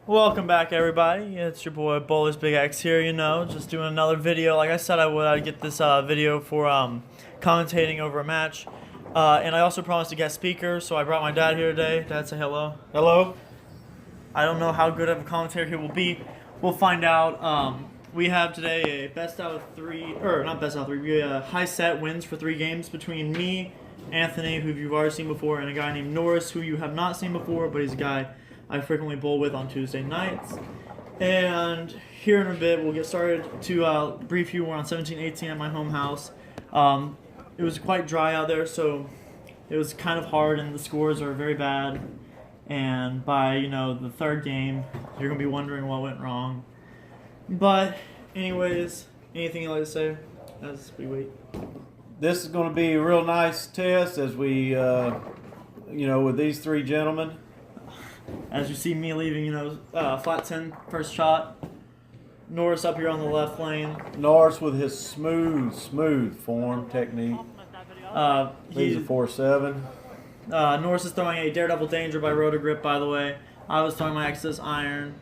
Welcome back, everybody. It's your boy Bowler's Big X here. Just doing another video. Like I said, I'd get this video for commentating over a match, and I also promised a guest speaker, so I brought my dad here today. Dad, say hello. Hello. I don't know how good of a commentator he will be. We'll find out. We have today a best out of three, or not best out of three. We high set wins for 3 games between me, Anthony, who you've already seen before, and a guy named Norris, who you have not seen before, but he's a guy I frequently bowl with on Tuesday nights. And here in a bit, we'll get started to brief you. We're on 17-18 at my home house. It was quite dry out there, so it was kind of hard, and the scores are very bad. And by, the third game, you're going to be wondering what went wrong. But anyways, anything you'd like to say as we wait? This is going to be a real nice test as we, with these 3 gentlemen. As you see me leaving, flat 10 first shot. Norris up here on the left lane. Norris with his smooth form technique. Leaves a 4-7. Norris is throwing a Daredevil Danger by Roto-Grip, by the way. I was throwing my Exodus Iron,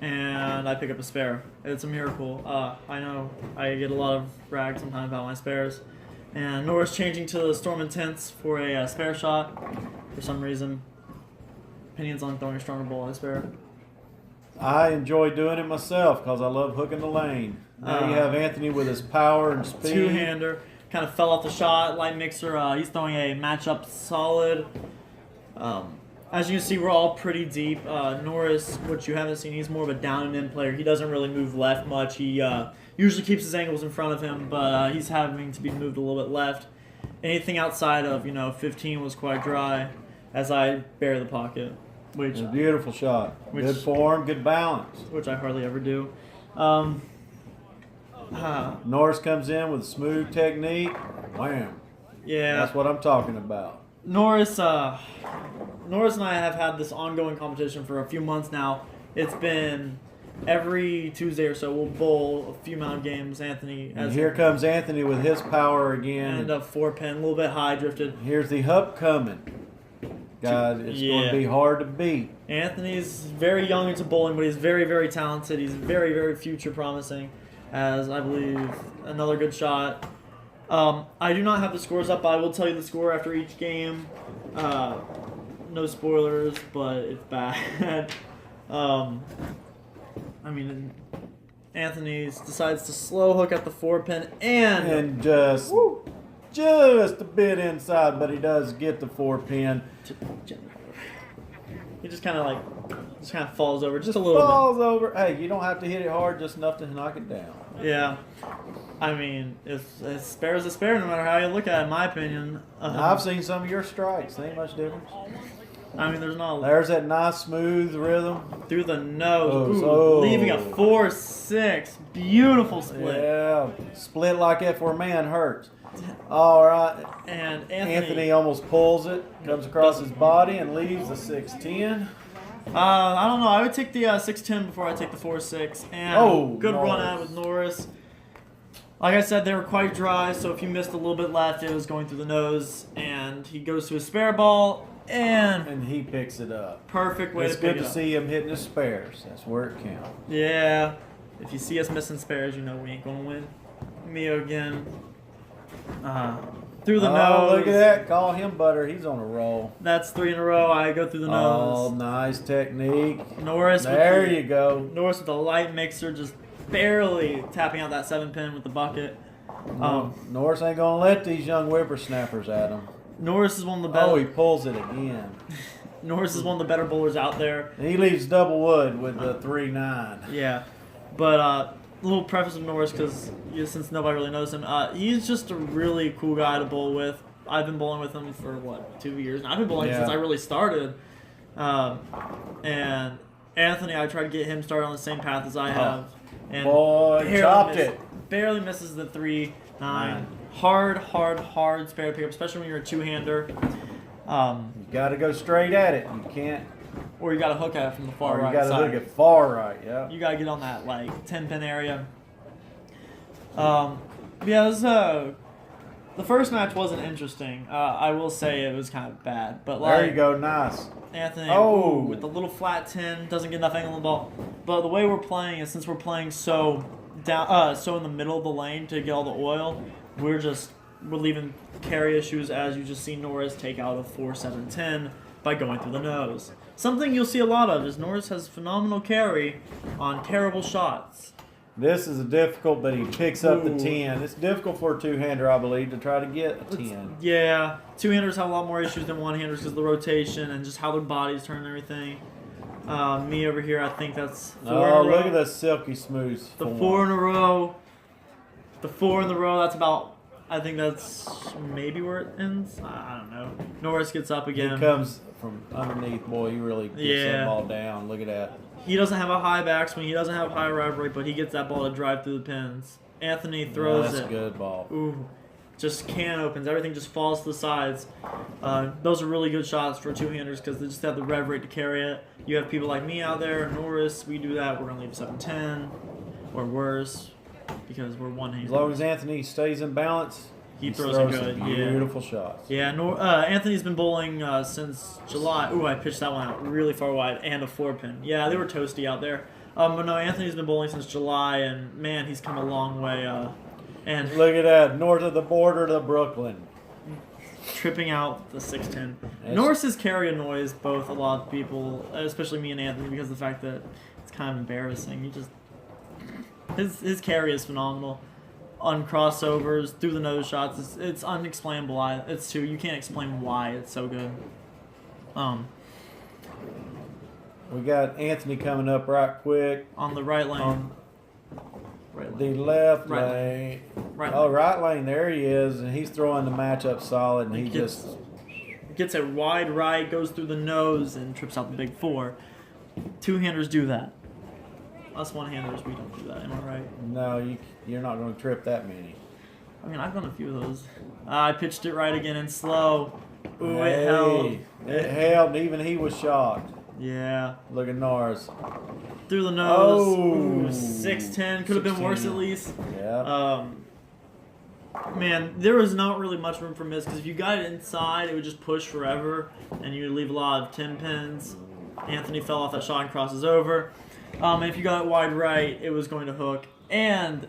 and I pick up a spare. It's a miracle. I know I get a lot of brag sometimes about my spares. And Norris changing to the Storm Intense for a spare shot for some reason. Opinions on throwing a stronger ball on a spare? I enjoy doing it myself because I love hooking the lane. Now you have Anthony with his power and speed. Two-hander. Kind of fell off the shot. Light mixer. He's throwing a matchup solid. As you can see, we're all pretty deep. Norris, which you haven't seen, he's more of a down and in player. He doesn't really move left much. He usually keeps his angles in front of him, but he's having to be moved a little bit left. Anything outside of 15 was quite dry, as I bury the pocket. Which, a beautiful shot. Good form, good balance. Which I hardly ever do. Norris comes in with a smooth technique. Wham. Yeah. That's what I'm talking about. Norris and I have had this ongoing competition for a few months now. It's been every Tuesday or so we'll bowl a few amount of games. Anthony. And here comes Anthony with his power again. And a 4-pin, a little bit high drifted. Here's the hup coming. God, it's going to be hard to beat. Anthony's very young into bowling, but he's very, very talented. He's very, very future promising, as I believe another good shot. I do not have the scores up, but I will tell you the score after each game. No spoilers, but it's bad. Anthony decides to slow hook at the 4-pin and just a bit inside, but he does get the 4-pin. He just kind of falls over just a little Falls over. Hey, you don't have to hit it hard, just enough to knock it down. Yeah. If a spare is a spare, no matter how you look at it, in my opinion. I've seen some of your strikes. Ain't much difference. There's not. There's that nice smooth rhythm. Through the nose. Leaving a 4-6. Beautiful split. Yeah. Split like that for a man hurts. All right. And Anthony almost pulls it, comes across his body, and leaves the 6-10. I don't know. I would take the 6-10 before I take the 4-6. And good run out with Norris. Like I said, they were quite dry, so if you missed a little bit left, it was going through the nose. And he goes to his spare ball, and he picks it up. Perfect way to pick it up. It's good to see him hitting his spares. That's where it counts. Yeah. If you see us missing spares, you know we ain't going to win. Mio again. Through the nose. Look at that. Call him butter. He's on a roll. That's 3 in a row. I go through the nose. Oh, nice technique. Norris. There you go. Norris with a light mixer, just barely tapping out that 7-pin with the bucket. Norris ain't going to let these young whippersnappers at him. Norris is one of the better. Oh, he pulls it again. Norris is one of the better bowlers out there. He leaves double wood with the 3-9. Yeah. But a little preface of Norris, because since nobody really knows him, he's just a really cool guy to bowl with. I've been bowling with him for, 2 years? Now, I've been bowling since I really started. And Anthony, I tried to get him started on the same path as I have. And chopped it. Barely misses the 3-9. Hard spare pickup, especially when you're a two-hander. You got to go straight at it. You can't. Or you got to hook at it from the far right side. You got to side. hook it far right, yeah. You got to get on that 10-pin area. Yeah, it was, the first match wasn't interesting. I will say it was kind of bad, but there you go, nice. Anthony Oh. with the little flat 10 doesn't get enough angle on the ball. But the way we're playing is since we're playing so down, so in the middle of the lane to get all the oil, we're leaving carry issues as you just see Norris take out a 4-7-10 by going through the nose. Something you'll see a lot of is Norris has phenomenal carry on terrible shots. This is difficult, but he picks up the Ooh. 10. It's difficult for a two-hander, I believe, to try to get a 10. Yeah, two-handers have a lot more issues than one-handers because of the rotation and just how their bodies turn and everything. Me over here, I think that's 4 in a row. Look at that silky smooth The form. 4 in a row. The 4 in the row, that's about, I think that's maybe where it ends. I don't know. Norris gets up He again. comes from underneath, boy. He really gets that ball down. Look at that. He doesn't have a high backswing. He doesn't have high arrive rate, but he gets that ball to drive through the pins. Anthony throws That's it. a good ball. Ooh, just can opens. Everything just falls to the sides. Those are really good shots for two-handers because they just have the rev rate to carry it. You have people like me out there, Norris. We do that. We're gonna leave 7-10 or worse because we're one-handed. As long as Anthony stays in balance, He throws it good, some yeah. beautiful shots. Yeah, Anthony's been bowling since July. Ooh, I pitched that one out really far wide and a 4-pin. Yeah, they were toasty out there. But no, Anthony's been bowling since July, and man, he's come a long way. And Look at that, north of the border to Brooklyn. tripping out the 6-10. Yes. Norris's carry annoys both a lot of people, especially me and Anthony, because of the fact that it's kind of embarrassing. His carry is phenomenal. On crossovers, through the nose shots, it's unexplainable. It's too. You can't explain why it's so good. We got Anthony coming up right quick. On the right lane. On Right the lane. left Right lane. Right Oh, lane. right lane. There he is, and he's throwing the matchup solid, and he Gets- just Gets it wide right, goes through the nose, and trips out the big 4. Two-handers do that. Us one-handers, we don't do that. Am I right? no, you're not going to trip that many. I mean, I've done a few of those. I pitched it right again and slow. Ooh, Hey, it held. It held. Even he was shocked. Yeah. Look at Norris. Through the nose. Oh. Ooh, 6-10. Could have been worse at 6-10. least. Yeah. Man, there was not really much room for miss because if you got it inside, it would just push forever, and you would leave a lot of 10 pins. Anthony fell off that shot and crosses over. And if you got it wide right, it was going to hook and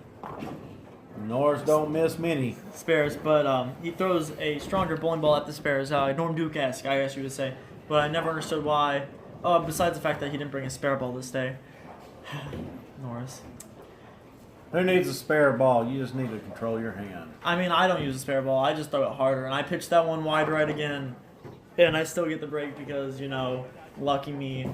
Norris don't miss many. spares, but he throws a stronger bowling ball at the spares. Norm Duke-esque, I guess you would say. But I never understood why, besides the fact that he didn't bring a spare ball this day. Norris. Who needs a spare ball? You just need to control your hand. I mean, I don't use a spare ball. I just throw it harder. And I pitched that one wide right again. And I still get the break because, lucky me.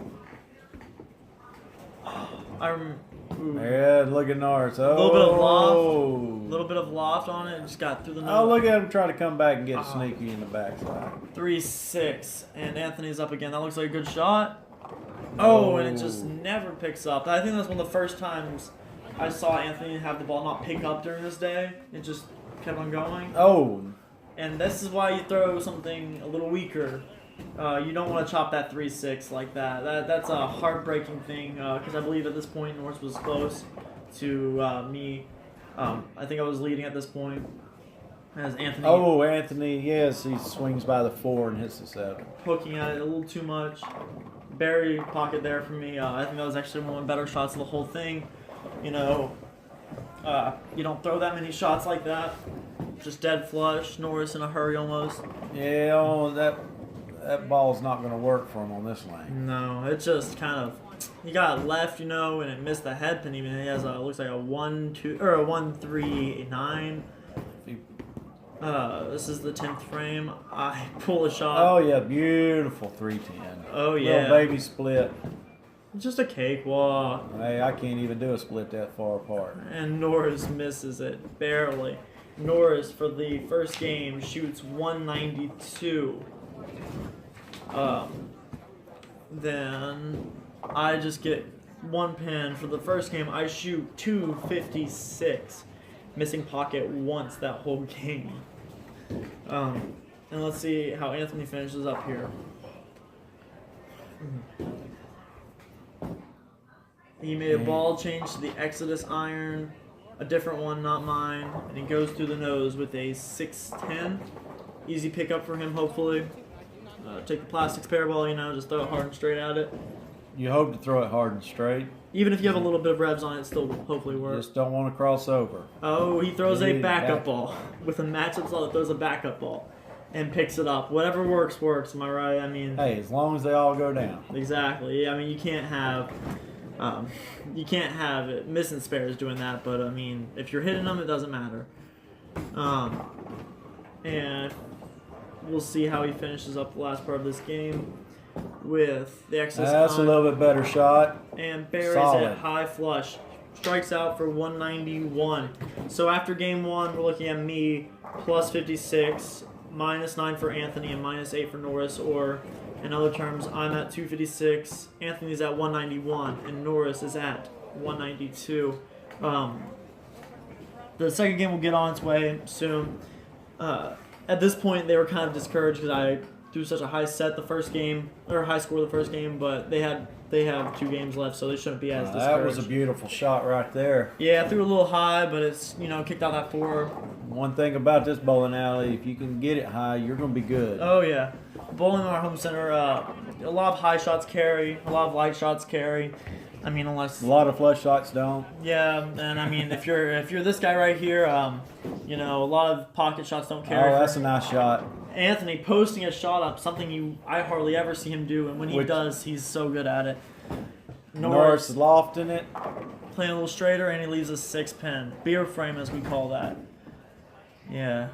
Yeah, look at Norris. Oh. Little bit of loft. Little bit of loft on it and just got through the nose. Oh, look at him try to come back and get sneaky in the backside. 3-6. And Anthony's up again. That looks like a good shot. Oh, and it just never picks up. I think that's one of the first times I saw Anthony have the ball not pick up during this day. It just kept on going. Oh, And this is why you throw something a little weaker. You don't want to chop that 3-6 like that. That's a heartbreaking thing because I believe at this point Norris was close to me. I think I was leading at this point as Anthony oh, Anthony, yes, he swings by the 4 and hits the 7. poking at it a little too much. Barry pocket there for me. I think that was actually one of the better shots of the whole thing. You don't throw that many shots like that. Just dead flush. Norris in a hurry almost. Yeah, oh, that ball's not going to work for him on this lane. No, it just kind of. He got it left, and it missed the head pin. Even he has looks like a 1-2 or a 1-3-9. This is the 10th frame. I pull a shot. Oh, yeah, beautiful 310. Oh yeah. Little baby split. Just a cakewalk. Hey, I can't even do a split that far apart. And Norris misses it barely. Norris for the first game shoots 192. Then I just get 1 pin. For the first game, I shoot 256. Missing pocket once that whole game. And let's see how Anthony finishes up here. He made a ball change to the Exodus iron, a different one, not mine, and he goes through the nose with a 6-10. Easy pickup for him, hopefully. take the plastic spare ball, just throw it hard and straight at it. You hope to throw it hard and straight. Even if you have a little bit of revs on it, still hopefully work. Just don't want to cross over. Oh, he throws a backup ball with a matchup ball that throws a backup ball and picks it up. Whatever works. Am I right? I mean, hey, as long as they all go down. Exactly. I mean, you can't have it missing spares doing that. But I mean, if you're hitting them, it doesn't matter. And we'll see how he finishes up the last part of this game with the excess. That's a little bit better shot. And buries it high flush. Strikes out for 191. So after game 1, we're looking at me plus 56, -9 for Anthony, and -8 for Norris. Or in other terms, I'm at 256, Anthony's at 191, and Norris is at 192. The second game will get on its way soon. At this point, they were kind of discouraged because I threw such a high set the first game, or high score the first game, but they have 2 games left, so they shouldn't be as discouraged. That was a beautiful shot right there. Yeah, I threw a little high, but it's, kicked out that 4. One thing about this bowling alley, if you can get it high, you're going to be good. Oh, yeah. Bowling in our home center, a lot of high shots carry, a lot of light shots carry. I mean, unless a lot of flush shots don't. Yeah, and I mean, if you're this guy right here, a lot of pocket shots don't carry. Oh, that's a nice shot. Anthony posting a shot up, something I hardly ever see him do, and when he does, he's so good at it. Norris lofting it, playing a little straighter, and he leaves a 6-pin beer frame, as we call that. Yeah,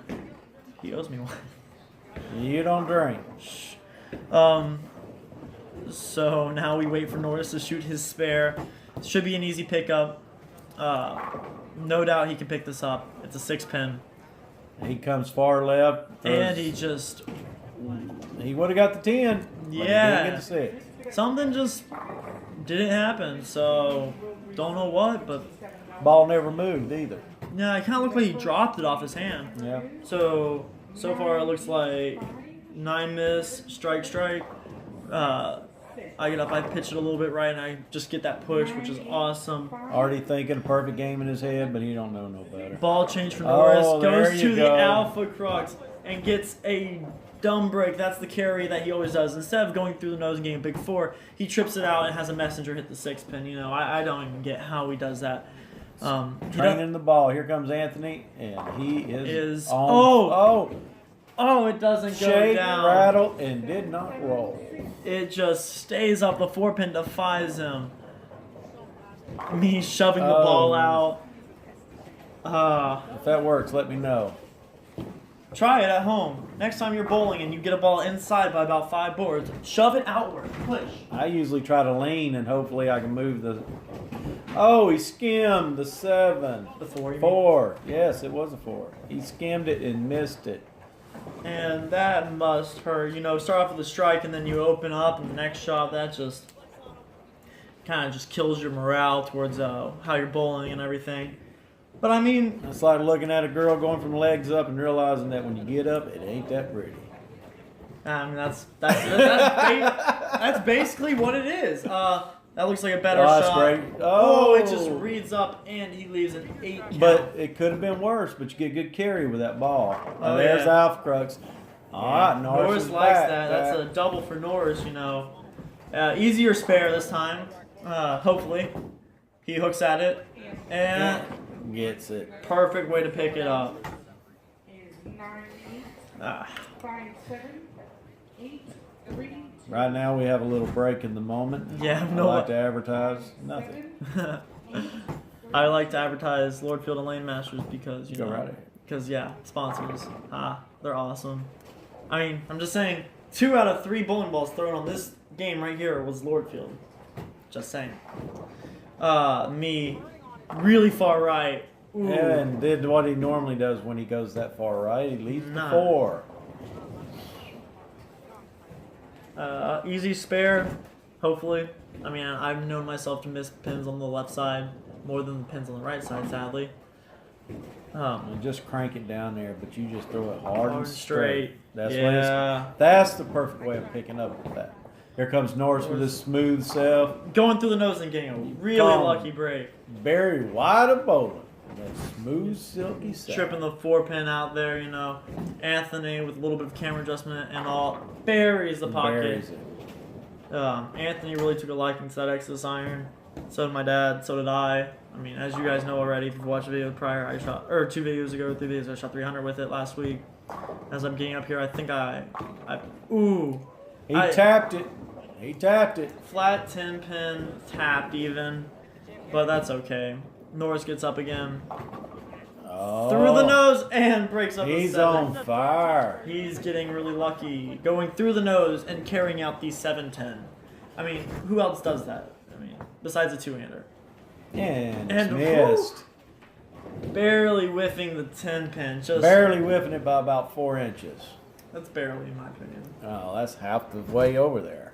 he owes me one. You don't drink. So now we wait for Norris to shoot his spare. Should be an easy pickup. No doubt he can pick this up. It's a 6-pin. He comes far left. And he would have got the 10. Yeah. But he didn't get the 6. Something just didn't happen. So don't know what, but ball never moved either. Yeah, it kind of looked like he dropped it off his hand. Yeah. So far it looks like 9 miss, strike. I get up, I pitch it a little bit right, and I just get that push, which is awesome. Already thinking a perfect game in his head, but he don't know no better. Ball change for Norris, goes to go. the alpha crux, and gets a dumb break. That's the carry that he always does. Instead of going through the nose and getting a big 4, he trips it out and has a messenger hit the 6-pin. I don't even get how he does that. Training the ball. Here comes Anthony, and he is on. Oh, it doesn't go Shake, down. rattle, and did not roll. It just stays up. The 4-pin defies him. Me shoving the ball out. If that works, let me know. Try it at home. Next time you're bowling and you get a ball inside by about 5 boards, shove it outward. Push. I usually try to lean, and hopefully I can move the... Oh, he skimmed the 7. The 4, 4. Yes, it was a 4. He skimmed it and missed it. And that must hurt. Start off with a strike and then you open up, and the next shot, that just kind of just kills your morale towards how you're bowling and everything. But I mean, it's like looking at a girl going from legs up and realizing that when you get up, it ain't that pretty. I mean, that's basically what it is. That looks like a better shot. Great. Oh, it just reads up, and he leaves an 8 count. But it could have been worse, but you get good carry with that ball. Oh, there's Alpha Crux. All right, Norris likes that. That's a double for Norris, Easier spare this time, hopefully. He hooks at it, and gets it. Perfect way to pick it up. Right now we have a little break in the moment. Yeah, I like to advertise nothing. I like to advertise Lordfield and Lane Masters because Go right ahead. Because sponsors. They're awesome. I mean, I'm just saying, 2 out of 3 bowling balls thrown on this game right here was Lordfield. Just saying. Me, really far right. Ooh. And did what he normally does when he goes that far right. He leaves the 4. Easy spare, hopefully. I mean, I've known myself to miss pins on the left side more than the pins on the right side, sadly. Just crank it down there, but you just throw it hard and straight. That's the perfect way of picking up with that. Here comes Norris with his smooth self. Going through the nose and getting a really lucky break. Very wide of bowling. That smooth, silky sound. Tripping the 4-pin out there, you know. Anthony with a little bit of camera adjustment and all buries the pocket. Buries it. Anthony really took a liking to that Exodus iron. So did my dad. So did I. I mean, as you guys know already, if you've watched a video prior, I shot, or 2 videos ago, 3 videos, I shot 300 with it last week. As I'm getting up here, I think He tapped it. He tapped it. Flat 10-pin tapped even, but that's okay. Norris gets up again. Oh, Through the nose and breaks up the 7. He's on fire. He's getting really lucky. Going through the nose and carrying out the 7-10. I mean, who else does that? I mean, besides a 2-hander. And it's missed. Barely whiffing the 10-pin. Just barely whiffing it by about 4 inches. That's barely, in my opinion. Oh, that's half the way over there.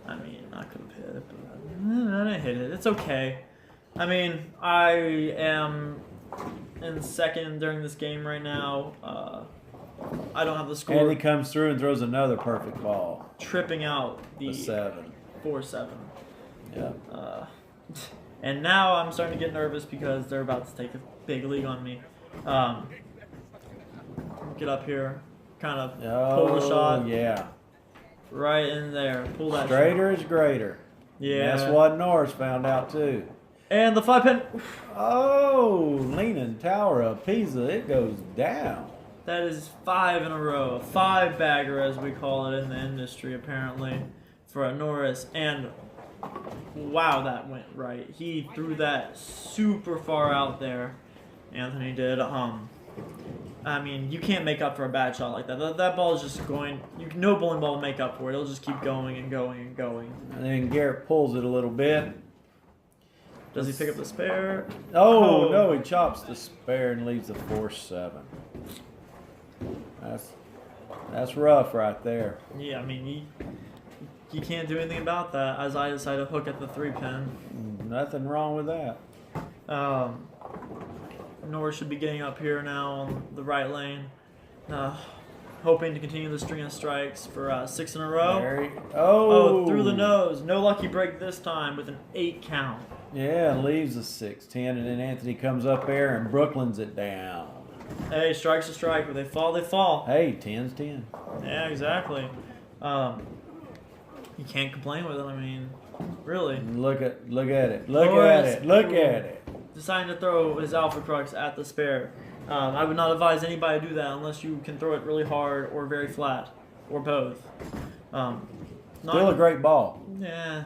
I mean, I could have hit it, but I didn't hit it. It's okay. I mean, I am in second during this game right now. I don't have the score. And he comes through and throws another perfect ball. Tripping out the 7. 4-7. Yeah. And now I'm starting to get nervous because they're about to take a big lead on me. Get up here, kind of pull the shot. Yeah. Right in there. Pull that Straighter shot. is greater. Yeah. That's what Norris found out too. And the 5-pin. Oh, Leaning Tower of Pisa. It goes down. That is 5 in a row. A 5-bagger, as we call it in the industry, apparently, for a Norris. And wow, that went right. He threw that super far out there. Anthony did. I mean, you can't make up for a bad shot like that. That ball is just going. No bowling ball will make up for it. It'll just keep going and going and going. And then Garrett pulls it a little bit. Does he pick up the spare? Oh, no, he chops the spare and leaves the 4-7. That's rough right there. Yeah, I mean, you can't do anything about that. As I decide to hook at the 3-pin. Nothing wrong with that. Norris should be getting up here now on the right lane. Hoping to continue the string of strikes for 6 in a row. Oh, through the nose. No lucky break this time with an 8 count. Yeah, leaves a 6-10, and then Anthony comes up there and Brooklyn's it down. Hey, strike's a strike. When they fall, they fall. Hey, 10's 10. Yeah, exactly. You can't complain with it. I mean, really. Look at it. Look at it. Deciding to throw his Alpha Crux at the spare. I would not advise anybody to do that unless you can throw it really hard or very flat, or both. Still a great ball. Yeah.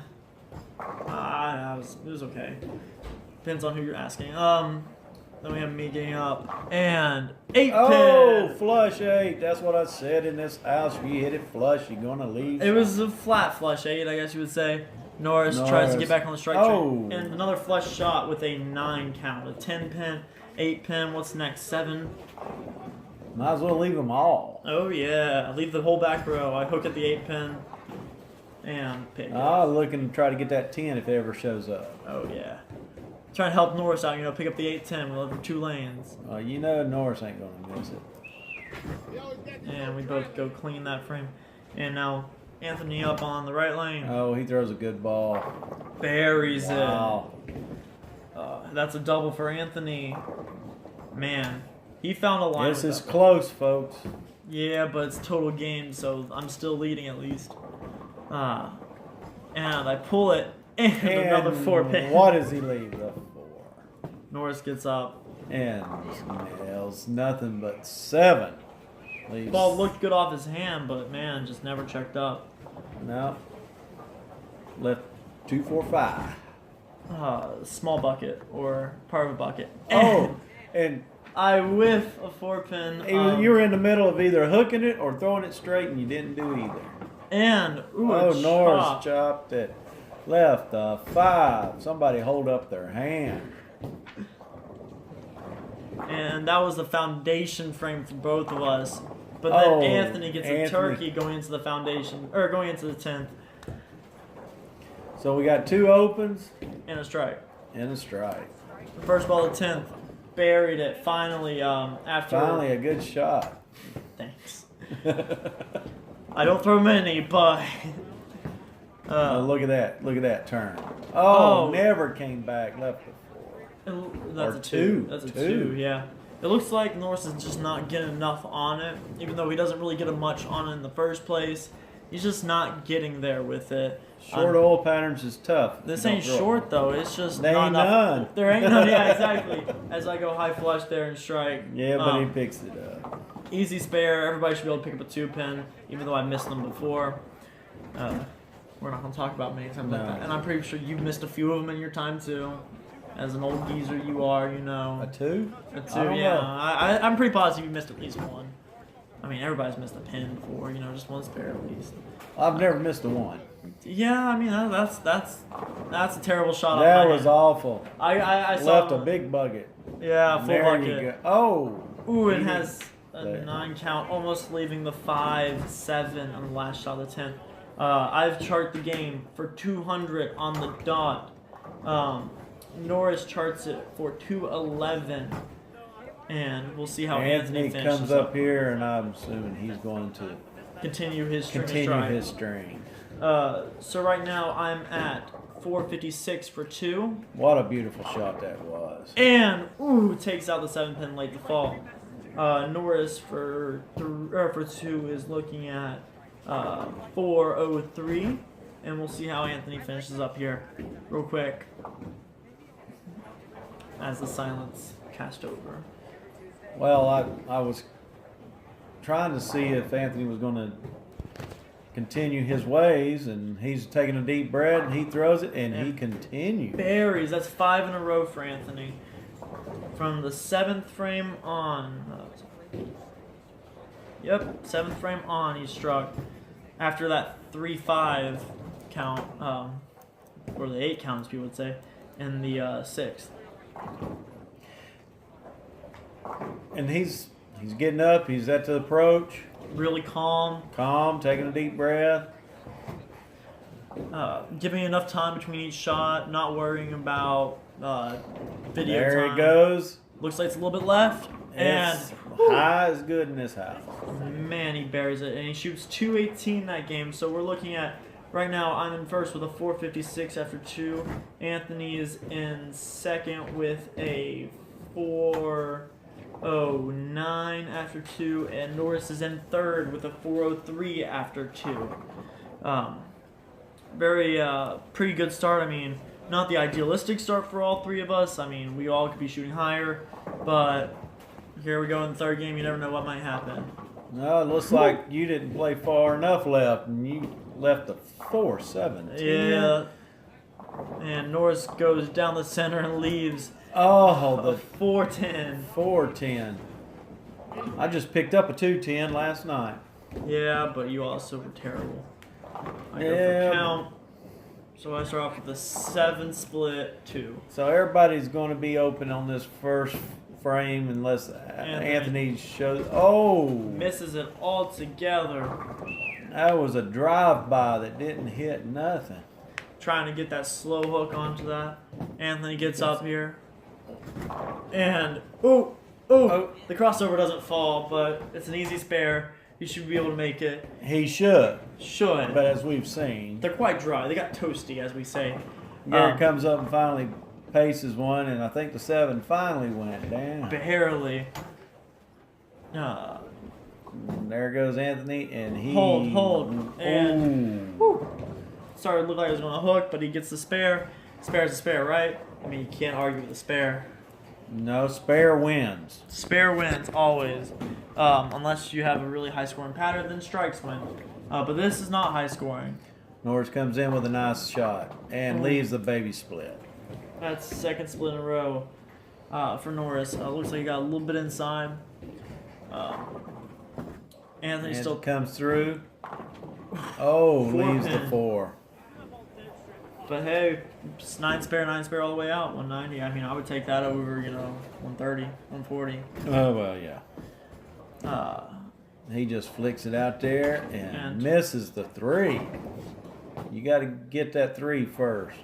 It was okay. Depends on who you're asking. Then we have me getting up and 8-pin. Oh, flush 8. That's what I said in this house. If you hit it flush, you're gonna leave. It was a flat flush 8, I guess you would say. Norris tries to get back on the strike train. And another flush shot with a 9 count. A 10-pin, 8-pin. What's next? 7. Might as well leave them all. Oh yeah, I leave the whole back row. I hook at the 8-pin and pick. Looking to try to get that 10 if it ever shows up. Oh yeah. Trying to help Norris out, pick up the 8-10 with over 2 lanes. Norris ain't gonna miss it. And we both go clean that frame. And now Anthony up on the right lane. Oh, he throws a good ball. Buries it. Wow. That's a double for Anthony. Man, he found a line. This is close, folks. Yeah, but it's total game, so I'm still leading at least. And I pull it, and another 4-pin. What does he leave the 4? Norris gets up. And nails nothing but 7. Leaves. Ball looked good off his hand, but man, just never checked up. No. Left 2, 4, 5. Small bucket or part of a bucket. Oh, and I whiff a 4-pin. You were in the middle of either hooking it or throwing it straight, and you didn't do either. And Norris chopped it. Left a 5. Somebody hold up their hand. And that was the foundation frame for both of us. But then Anthony gets a turkey going into the foundation, or going into the 10th. So we got 2 opens. And a strike. And a strike. The first ball of the 10th. Buried it finally after. Finally a good shot. Thanks. I don't throw many, but. Look at that. Look at that turn. Oh, never came back. Left the That's a two. That's a two, yeah. It looks like Norris is just not getting enough on it, even though he doesn't really get much on it in the first place. He's just not getting there with it. Short oil patterns is tough. This ain't short, though. It's just there not ain't enough. none. There ain't none, yeah, exactly. As I go high flush there and strike. Yeah, but he picks it up. Easy spare. Everybody should be able to pick up a 2-pin, even though I missed them before. We're not going to talk about many times like that. And I'm pretty sure you've missed a few of them in your time, too. As an old geezer you are, you know. A two? A two, yeah. I'm pretty positive you missed at least one. I mean, everybody's missed a pin before, you know, just one spare at least. I've never missed a one. Yeah, I mean, that's a terrible shot. That was awful. I left a big bucket. Yeah, full there bucket. You go. Oh. Ooh, it has a 9 count, almost leaving the 5-7 on the last shot of the 10. I've charted the game for 200 on the dot. Norris charts it for 211, and we'll see how Anthony comes up here, and I'm assuming he's going to continue his string. So right now I'm at 456 for 2. What a beautiful shot that was! And takes out the 7-pin late to fall. Norris for 2 is looking at 403, and we'll see how Anthony finishes up here, real quick. As the silence cast over. Well, I was trying to see if Anthony was going to continue his ways, and he's taking a deep breath, and he throws it, and he continues. Berries. That's 5 in a row for Anthony. From the 7th frame on. Yep, 7th frame on, he struck. After that 3-5 count, or the 8 count, as people would say, in the 6th. And he's getting up. He's at the approach. Really calm. Calm, taking a deep breath. Giving enough time between each shot. Not worrying about video there time. It goes. Looks like it's a little bit left. And high is good in this house. Man, he buries it. And he shoots 218 that game. So we're looking at... Right now, I'm in first with a 456 after 2. Anthony is in second with a 409 after 2. And Norris is in third with a 403 after 2. Pretty good start. I mean, not the idealistic start for all three of us. I mean, we all could be shooting higher. But here we go in the third game. You never know what might happen. No, it looks like you didn't play far enough left, and you left the 4-7. Yeah. And Norris goes down the center and leaves. Oh, the 410. 410. I just picked up a 210 last night. Yeah, but you also were terrible. I go for count. So I start off with a 7 split 2. So everybody's going to be open on this first frame unless Anthony shows. Oh! Misses it altogether. That was a drive-by that didn't hit nothing. Trying to get that slow hook onto that. Anthony gets up here. And, the crossover doesn't fall, but it's an easy spare. He should be able to make it. He should. Should. But as we've seen. They're quite dry. They got toasty, as we say. Gary comes up and finally paces one, and I think the 7 finally went down. Barely. There goes Anthony, and he... Hold. And... Started to look like it was going to hook, but he gets the spare. Spare's a spare, right? I mean, you can't argue with the spare. No, spare wins. Spare wins, always. Unless you have a really high-scoring pattern, then strikes win. But this is not high-scoring. Norris comes in with a nice shot and leaves the baby split. That's the second split in a row for Norris. Looks like he got a little bit inside. Anthony still comes through. Oh, leaves the 4. But hey, it's 9 spare all the way out, 190. I mean, I would take that over, 130, 140. Oh, well, yeah. He just flicks it out there and misses the 3. You got to get that 3 first.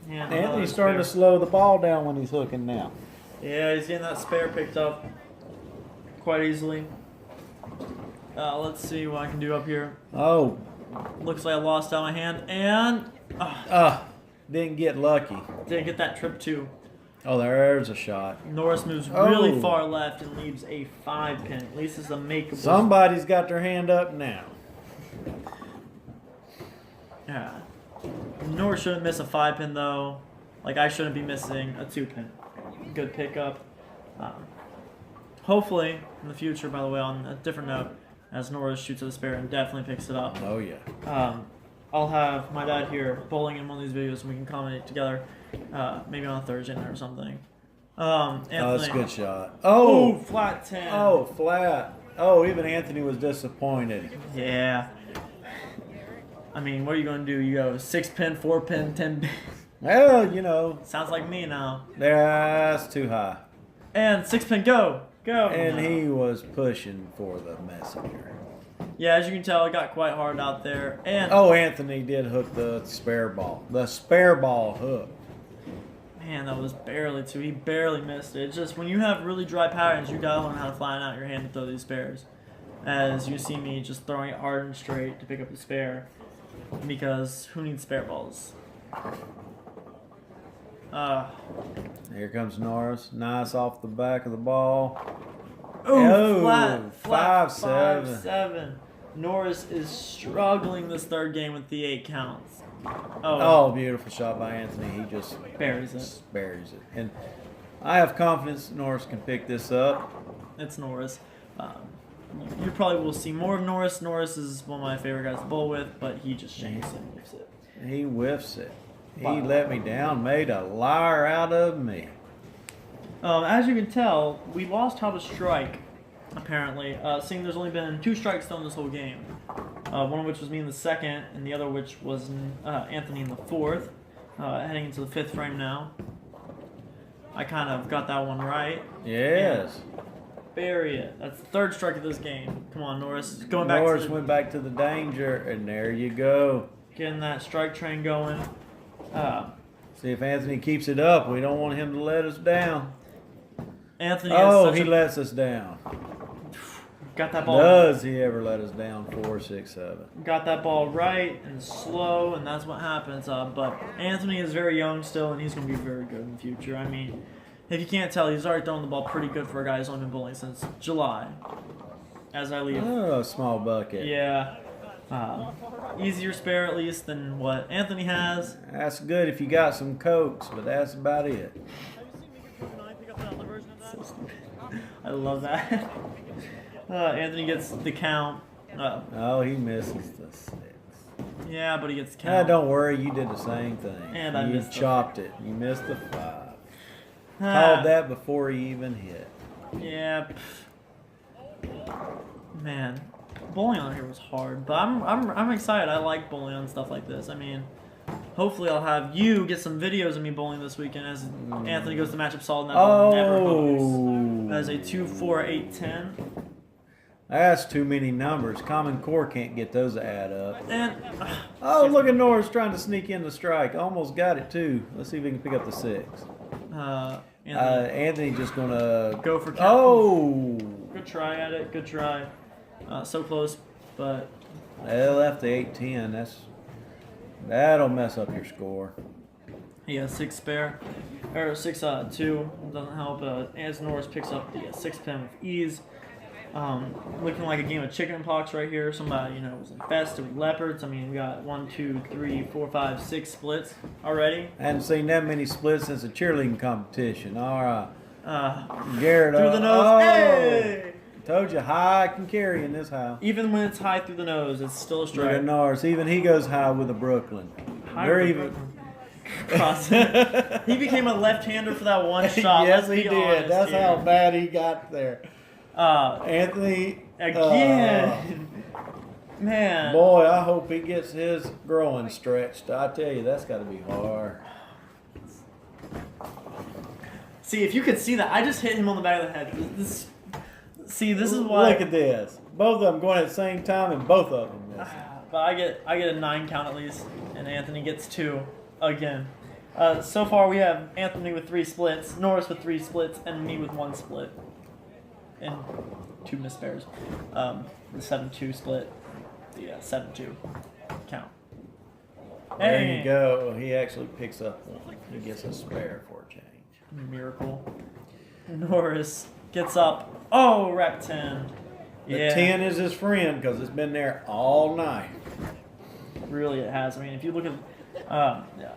Yeah, Anthony's starting to slow the ball down when he's hooking now. Yeah, he's getting that spare picked up quite easily. Let's see what I can do up here. Oh. Looks like I lost out my hand, and... didn't get lucky. Didn't get that trip too. Oh, there's a shot. Norris moves really far left and leaves a 5-pin. At least it's a makeable. Somebody's got their hand up now. Yeah. Norris shouldn't miss a 5-pin though. Like I shouldn't be missing a 2-pin. Good pickup. Hopefully in the future, by the way, on a different note, as Norris shoots at the spare and definitely picks it up. Oh yeah. I'll have my dad here bowling in one of these videos and we can comment together. Maybe on a Thursday night or something. Anthony. Oh, that's a good shot. Oh, flat 10. Oh, flat. Oh, even Anthony was disappointed. Yeah. I mean, what are you going to do? You go 6-pin, 4-pin, 10-pin. Well, you know. Sounds like me now. That's too high. And 6-pin, go. Go. And he was pushing for the messenger. Yeah, as you can tell, it got quite hard out there. And oh, Anthony did hook the spare ball. The spare ball hook. Man, that was barely too. He barely missed it. It's just when you have really dry patterns, you gotta learn how to flatten out your hand to throw these spares. As you see me just throwing it hard and straight to pick up the spare, because who needs spare balls? Here comes Norris. Nice off the back of the ball. Oh, flat, 5-7. 5-7. Norris is struggling this third game with the 8 counts. Oh, beautiful shot by Anthony. He just buries it. Buries it. And I have confidence Norris can pick this up. It's Norris. You probably will see more of Norris. Norris is one of my favorite guys to bowl with, but he just shanks it and whiffs it. He whiffs it. He let me down, made a liar out of me. As you can tell, we lost how to strike, apparently, seeing there's only been 2 strikes thrown this whole game. One of which was me in the 2nd, and the other which was Anthony in the 4th. Heading into the 5th frame now. I kind of got that one right. Yes. Bury it. That's the 3rd strike of this game. Come on, Norris. Going back. Norris went back to the danger, and there you go. Getting that strike train going. See if Anthony keeps it up. We don't want him to let us down. Anthony. He lets us down. Got that ball. Does he ever let us down? 4, 6, 7. Got that ball right and slow, and that's what happens. But Anthony is very young still, and he's going to be very good in the future. I mean, if you can't tell, he's already throwing the ball pretty good for a guy who's only been bowling since July. As I leave. Oh, a small bucket. Yeah. Easier spare at least than what Anthony has. That's good if you got some cokes, but that's about it. So stupid. I love that. Anthony gets the count. Oh, he misses the 6. Yeah, but he gets the count. Don't worry, you did the same thing. And I missed chopped it. You missed the 5. Called that before he even hit. Yeah. Man, bowling on here was hard, but I'm excited. I like bowling on stuff like this. I mean, hopefully I'll have you get some videos of me bowling this weekend as Anthony goes to matchup solid and that ball never hooks. As a 2, 4, 8, 10. That's too many numbers. Common Core can't get those to add up. And look at Norris trying to sneak in the strike. Almost got it too. Let's see if we can pick up the 6. Anthony just gonna go for count. Oh, good try at it. Good try. So close, but they left the 8-10. That'll mess up your score. He has 6 spare, or 6-2. Doesn't help. As Norris picks up the 6-pin with ease. Looking like a game of chicken pox right here. Somebody, was infested with leopards. I mean, we got 1, 2, 3, 4, 5, 6 splits already. I hadn't seen that many splits since a cheerleading competition. All right. Garrett. Through the nose. Hey! Told you, high can carry in this house. Even when it's high through the nose, it's still a strike. Look at Norris. Even he goes high with a Brooklyn. He became a left-hander for that one shot. Yes, he did. That's how bad he got there. Anthony again. Man. Boy, I hope he gets his groin stretched. I tell you, that's got to be hard. See, if you could see that, I just hit him on the back of the head. This is why. Look at this. Both of them going at the same time, and both of them missing. But I get a 9 count at least, and Anthony gets 2 again. So far, we have Anthony with 3 splits, Norris with 3 splits, and me with 1 split. And 2 missed spares. The 7-2 split. The 7-2 count. There Hey. you go. He actually picks up one. He gets a spare for a change. Miracle. Norris gets up. Oh, rep 10. The Yeah. 10 is his friend because it's been there all night. Really, it has. I mean, if you look at, yeah,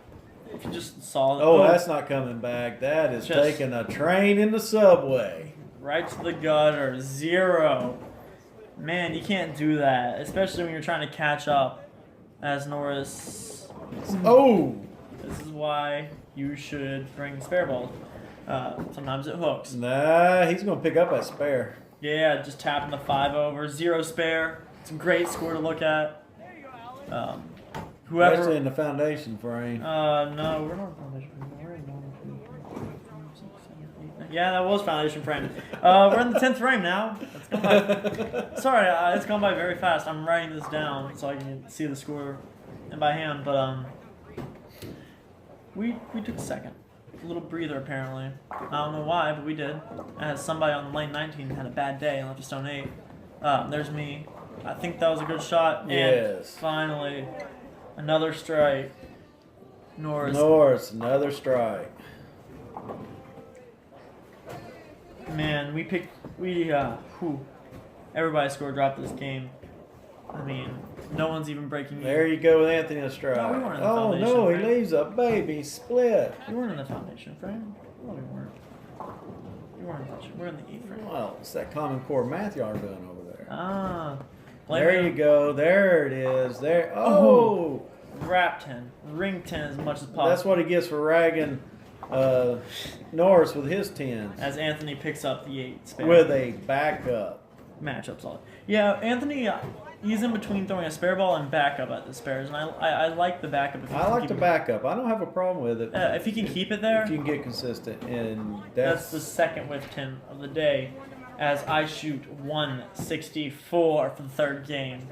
if you just saw. Oh, that's not coming back. That is Just- taking a train in the subway. Right to the gutter. 0. Man, you can't do that, especially when you're trying to catch up. As Norris. Oh, This is why you should bring spare balls. Sometimes it hooks. nah, he's going to pick up that spare. Yeah, just tapping the 5 over. 0 spare. It's a great score to look at. Whoever. Especially in the foundation frame. No, we're not in foundation frame. We're in normal frame. 5, 6, 7, 8, 9. Yeah, that was foundation frame. We're in the 10th frame now. It's gone by. Sorry, it's gone by very fast. I'm writing this down so I can see the score and by hand. But we took second. A little breather apparently. I don't know why, but we did. As somebody on lane 19 had a bad day and left a stone 8. There's me. I think that was a good shot. And Yes. finally, another strike. Norris, another strike. Man, everybody score dropped this game. I mean, no one's even breaking me. There you go with Anthony a strike. No, we weren't in the oh, foundation no, he frame. leaves a baby split. We weren't in the foundation frame. No, we weren't. We weren't in the foundation. We're in the E frame. Well, it's that Common Core math y'all are doing over there. Ah. There you go. There it is. There. Oh, Wrap 10. Ring 10 as much as possible. that's what he gets for ragging Norris with his 10s. As Anthony picks up the 8 spare. With a backup. Matchup solid. Yeah, Anthony, he's in between throwing a spare ball and backup at the spares, and I like the backup. If he I can like keep the it- backup. I don't have a problem with it. If he can keep it there, If you can get consistent. And that's the second whiff 10 of the day. As I shoot 164 for the third game.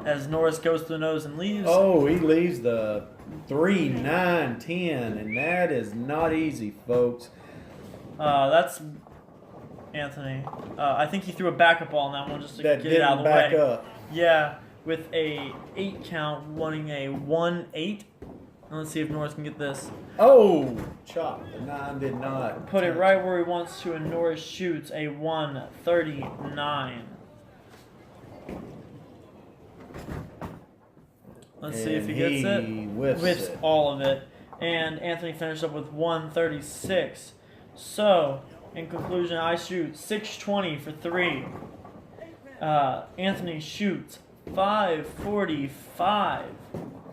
As Norris goes to the nose and leaves. Oh, he leaves the 3, 9, 10, and that is not easy, folks. That's Anthony. I think he threw a backup ball on that one just to That get it out of didn't the back way. up. Yeah, with a 8 count, running a 1-8. And let's see if Norris can get this. Oh, chop. The 9 did not. Put it right where he wants to, and Norris shoots a 139. Let's see if he gets it. Whiffs it. all of it. And Anthony finished up with 136. So, in conclusion, I shoot 620 for 3. Anthony shoots 545.